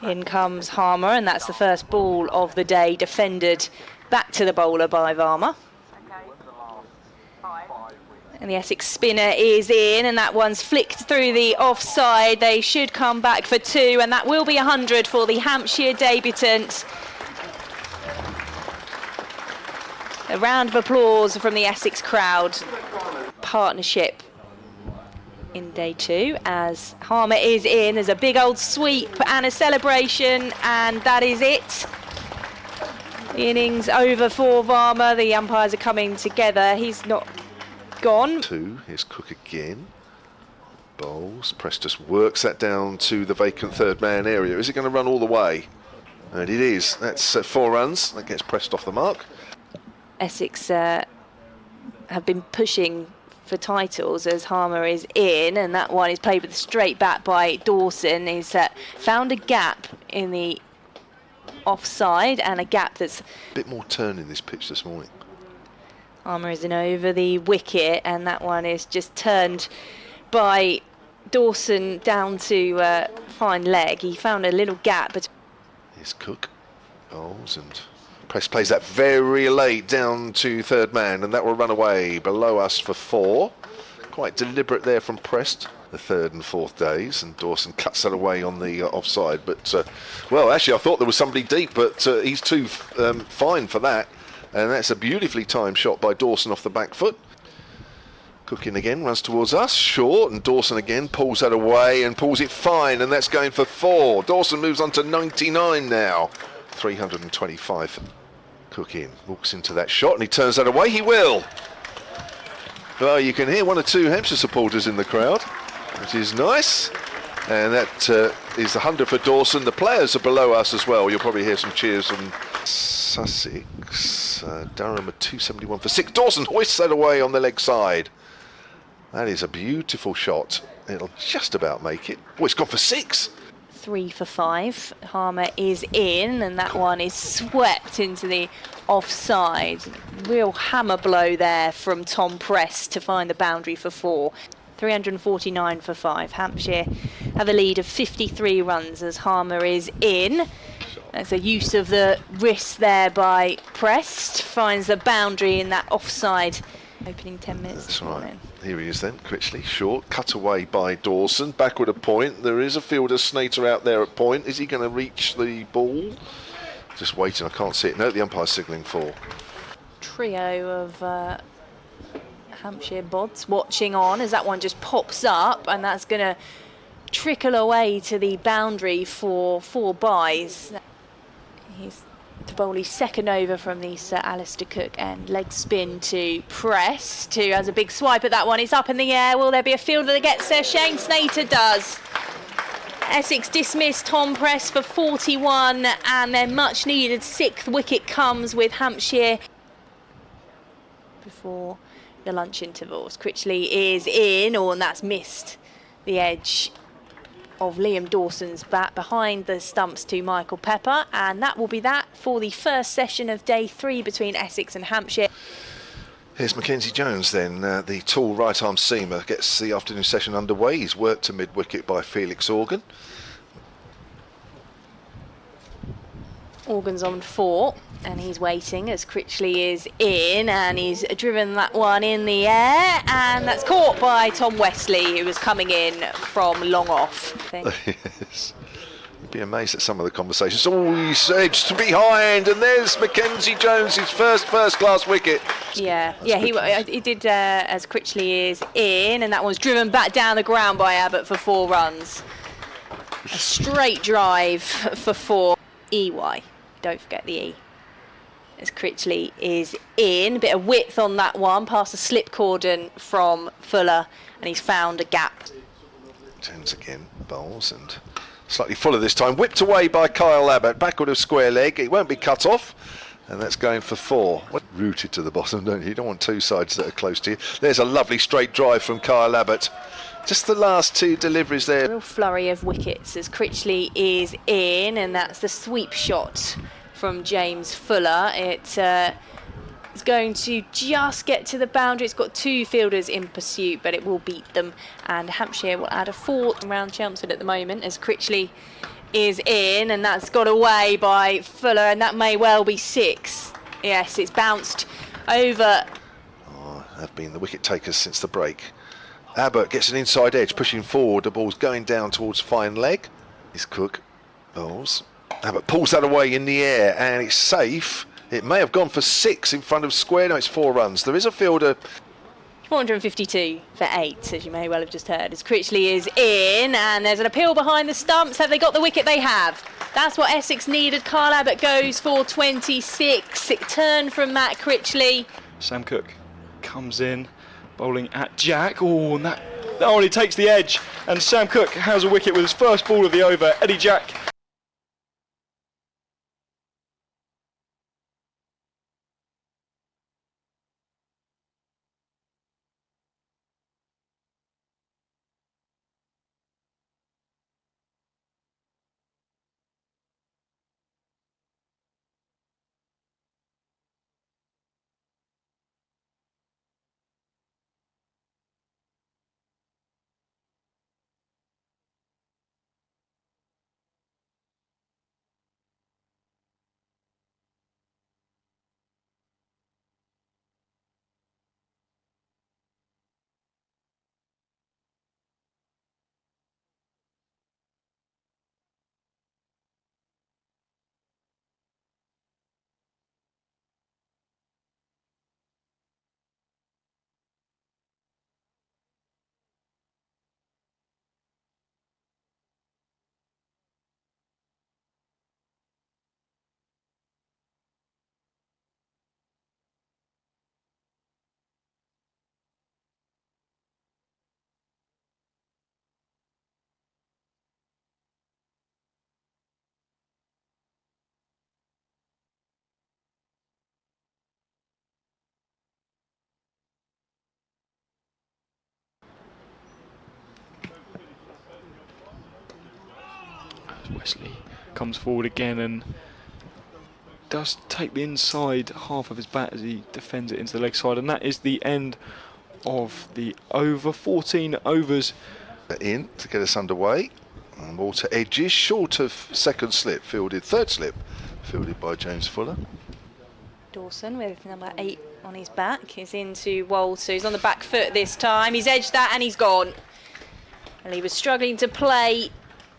In comes Harma, and that's the first ball of the day, defended back to the bowler by Varma. And the Essex spinner is in, and that one's flicked through the offside. They should come back for 2, and that will be 100 for the Hampshire debutant. A round of applause from the Essex crowd. Partnership in day 2 as Harma is in. There's a big old sweep and a celebration, and that is it. The innings over for Varma. The umpires are coming together. He's not gone. 2, here's Cook again. Bowls. Press just works that down to the vacant third man area. Is it going to run all the way? And it is. That's 4 runs. That gets pressed off the mark. Essex have been pushing for titles as Harma is in, and that one is played with a straight bat by Dawson. He's found a gap in the offside, and a gap that's... A bit more turn in this pitch this morning. Harma is in over the wicket, and that one is just turned by Dawson down to fine leg. He found a little gap. But here's Cook. Bowls and Press plays that very late down to third man, and that will run away below us for 4. Quite deliberate there from Prest, the 3rd and 4th days, and Dawson cuts that away on the offside. But, well, actually, I thought there was somebody deep, but he's too fine for that. And that's a beautifully timed shot by Dawson off the back foot. Cook in again, runs towards us, short, and Dawson again pulls that away and pulls it fine, and that's going for 4. Dawson moves on to 99 now. 325. Cook in, walks into that shot, and he turns that away. He will. Well, you can hear 1 or 2 Hampshire supporters in the crowd, which is nice. And that is the 100 for Dawson. The players are below us as well. You'll probably hear some cheers from Sussex. Durham at 271 for 6. Dawson hoists that away on the leg side. That is a beautiful shot. It'll just about make it. Oh, it's gone for 6. 3 for 5. Harma is in, and that one is swept into the offside. Real hammer blow there from Tom Prest to find the boundary for 4. 349 for 5. Hampshire have a lead of 53 runs as Harma is in. That's a use of the wrist there by Prest. Finds the boundary in that offside. Opening 10 minutes. That's right. Here he is then, Critchley, short, cut away by Dawson, backward at point. There is a fielder, Snater, out there at point. Is he going to reach the ball? Just waiting, I can't see it. No, the umpire's signalling 4. Trio of Hampshire bods watching on as that one just pops up, and that's going to trickle away to the boundary for 4 byes. He's to bowl his second over from the Sir Alistair Cook, and leg spin to Prest, who has a big swipe at that one. It's up in the air. Will there be a fielder that gets there? Shane Snater does. Essex dismiss Tom Prest for 41, and their much needed 6th wicket comes with Hampshire before the lunch intervals. Critchley is in, and that's missed the edge of Liam Dawson's bat behind the stumps to Michael Pepper, and that will be that for the first session of day 3 between Essex and Hampshire. Here's Mackenzie Jones then, the tall right-arm seamer, gets the afternoon session underway. He's worked to mid-wicket by Felix Organ. Organ's on 4, and he's waiting as Critchley is in, and he's driven that one in the air, and that's caught by Tom Wesley, who was coming in from long off. Yes. You'd be amazed at some of the conversations. Oh, he's edged to behind, and there's Mackenzie Jones, his first-class wicket. Yeah, he did as Critchley is in, and that one's driven back down the ground by Abbott for 4 runs. A straight drive for 4. EY. Don't forget the E. As Critchley is in, a bit of width on that one, past the slip cordon from Fuller, and he's found a gap. Jones again, bowls, and slightly fuller this time, whipped away by Kyle Abbott, backward of square leg. It won't be cut off, and that's going for 4. Rooted to the bottom, don't you? You don't want 2 sides that are close to you. There's a lovely straight drive from Kyle Abbott. Just the last 2 deliveries there. Real flurry of wickets as Critchley is in, and that's the sweep shot from James Fuller. It's going to just get to the boundary. It's got 2 fielders in pursuit, but it will beat them. And Hampshire will add a 4 around Chelmsford at the moment as Critchley is in, and that's got away by Fuller, and that may well be 6. Yes, it's bounced over. Have been the wicket takers since the break. Abbott gets an inside edge, pushing forward. The ball's going down towards fine leg. He's Cook bowls. Abbott pulls that away in the air, and it's safe. It may have gone for 6 in front of square. No, it's 4 runs. There is a fielder. 452 for 8, as you may well have just heard, as Critchley is in, and there's an appeal behind the stumps. Have they got the wicket? They have. That's what Essex needed. Carl Abbott goes for 26. Turn from Matt Critchley. Sam Cook comes in, bowling at Jack. Oh, and that only takes the edge, and Sam Cook has a wicket with his first ball of the over. Eddie Jack. Wesley comes forward again and does take the inside half of his bat as he defends it into the leg side, and that is the end of the over. 14 overs In to get us underway. And Walter edges short of second slip, third slip, fielded by James Fuller. Dawson with number 8 on his back is into Walter. He's on the back foot this time. He's edged that and he's gone. And he was struggling to play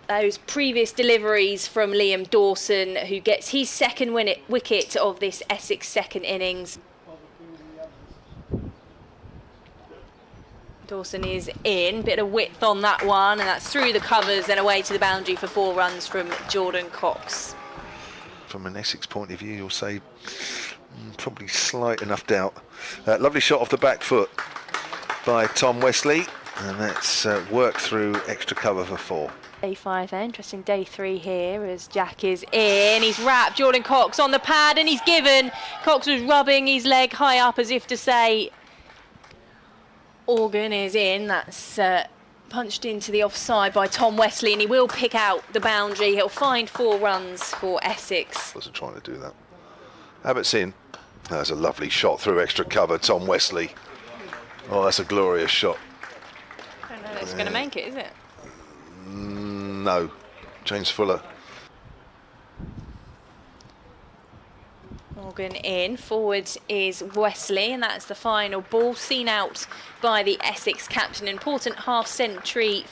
those previous deliveries from Liam Dawson, who gets his second wicket of this Essex second innings. Dawson is in, bit of width on that one, and that's through the covers and away to the boundary for 4 runs from Jordan Cox. From an Essex point of view, you'll say probably slight enough doubt. Lovely shot off the back foot by Tom Wesley, and that's worked through extra cover for 4. Day 5 then, interesting day 3 here as Jack is in. He's wrapped Jordan Cox on the pad and he's given. Cox was rubbing his leg high up as if to say, Organ is in. That's punched into the offside by Tom Wesley, and he will pick out the boundary. He'll find 4 runs for Essex. Wasn't trying to do that. Abbott's in. That's a lovely shot through extra cover, Tom Wesley. Oh, that's a glorious shot. I don't know if it's going to make it, is it? No, James Fuller. Morgan in, forward is Wesley, and that's the final ball, seen out by the Essex captain. Important half-century